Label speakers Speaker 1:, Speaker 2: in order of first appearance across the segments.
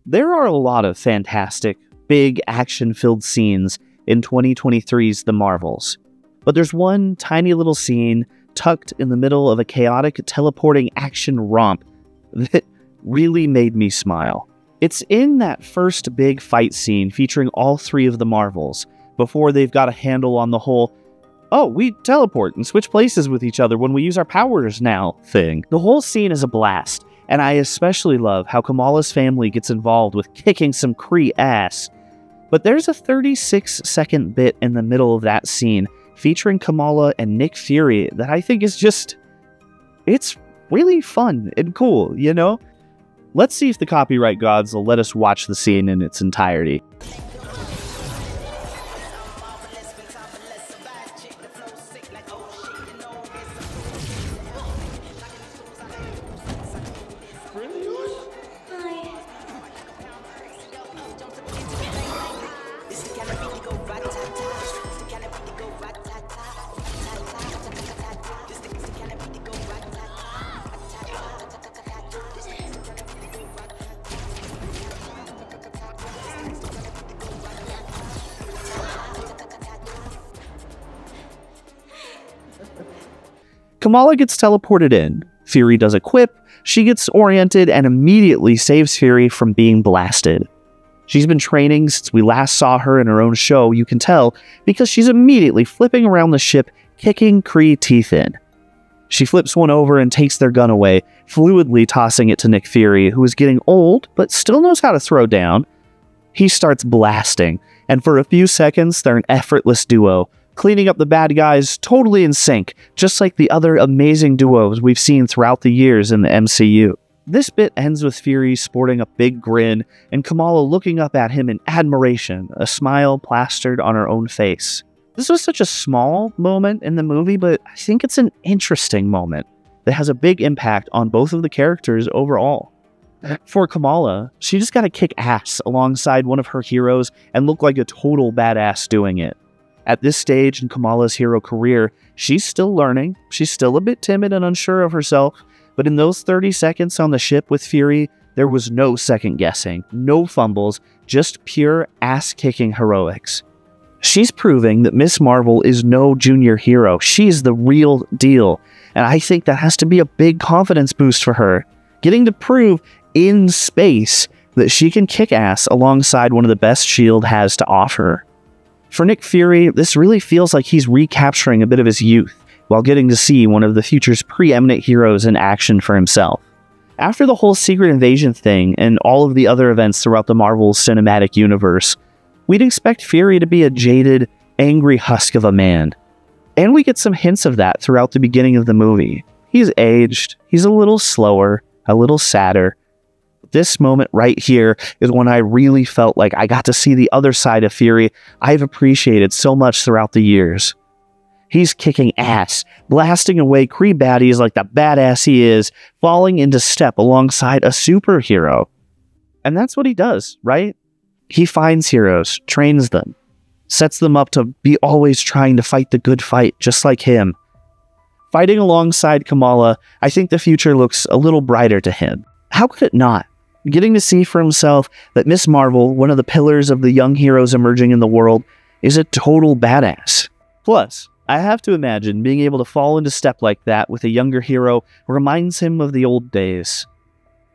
Speaker 1: There are a lot of fantastic, big, action-filled scenes in 2023's The Marvels, but there's one tiny little scene tucked in the middle of a chaotic teleporting action romp that really made me smile. It's in that first big fight scene featuring all three of the Marvels, before they've got a handle on the whole, oh, we teleport and switch places with each other when we use our powers now thing. The whole scene is a blast, and I especially love how Kamala's family gets involved with kicking some Kree ass. But there's a 36-second bit in the middle of that scene featuring Kamala and Nick Fury that I think is just, it's really fun and cool, you know? Let's see if the copyright gods will let us watch the scene in its entirety. Kamala gets teleported in. Fury does a quip, she gets oriented and immediately saves Fury from being blasted. She's been training since we last saw her in her own show, you can tell, because she's immediately flipping around the ship, kicking Kree teeth in. She flips one over and takes their gun away, fluidly tossing it to Nick Fury, who is getting old, but still knows how to throw down. He starts blasting, and for a few seconds, they're an effortless duo, cleaning up the bad guys totally in sync, just like the other amazing duos we've seen throughout the years in the MCU. This bit ends with Fury sporting a big grin, and Kamala looking up at him in admiration, a smile plastered on her own face. This was such a small moment in the movie, but I think it's an interesting moment that has a big impact on both of the characters overall. For Kamala, she just gotta kick ass alongside one of her heroes and look like a total badass doing it. At this stage in Kamala's hero career, she's still learning, she's still a bit timid and unsure of herself, but in those 30 seconds on the ship with Fury, there was no second guessing, no fumbles, just pure ass-kicking heroics. She's proving that Ms. Marvel is no junior hero, she's the real deal, and I think that has to be a big confidence boost for her, getting to prove in space that she can kick ass alongside one of the best S.H.I.E.L.D. has to offer. For Nick Fury, this really feels like he's recapturing a bit of his youth, while getting to see one of the future's preeminent heroes in action for himself. After the whole Secret Invasion thing and all of the other events throughout the Marvel Cinematic Universe, we'd expect Fury to be a jaded, angry husk of a man. And we get some hints of that throughout the beginning of the movie. He's aged, he's a little slower, a little sadder. This moment right here is when I really felt like I got to see the other side of Fury I've appreciated so much throughout the years. He's kicking ass, blasting away Kree baddies like the badass he is, falling into step alongside a superhero. And that's what he does, right? He finds heroes, trains them, sets them up to be always trying to fight the good fight, just like him. Fighting alongside Kamala, I think the future looks a little brighter to him. How could it not? Getting to see for himself that Ms. Marvel, one of the pillars of the young heroes emerging in the world, is a total badass. Plus, I have to imagine being able to fall into step like that with a younger hero reminds him of the old days.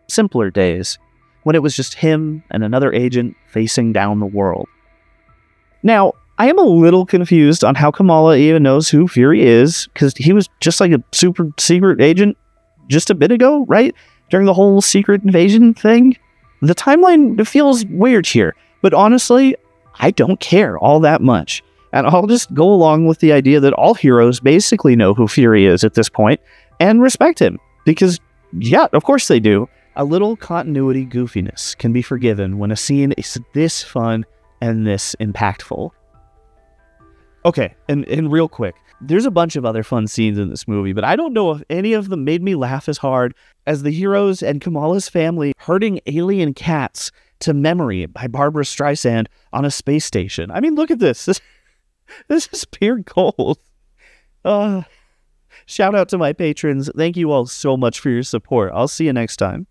Speaker 1: Simpler days, when it was just him and another agent facing down the world. Now, I am a little confused on how Kamala even knows who Fury is, because he was just like a super secret agent just a bit ago, right? During the whole Secret Invasion thing. The timeline feels weird here, but honestly, I don't care all that much. And I'll just go along with the idea that all heroes basically know who Fury is at this point, and respect him. Because, yeah, of course they do. A little continuity goofiness can be forgiven when a scene is this fun and this impactful. Okay, and real quick, there's a bunch of other fun scenes in this movie, but I don't know if any of them made me laugh as hard as the heroes and Kamala's family herding alien cats to Memory by Barbara Streisand on a space station. I mean, look at this. This is pure gold. Shout out to my patrons. Thank you all so much for your support. I'll see you next time.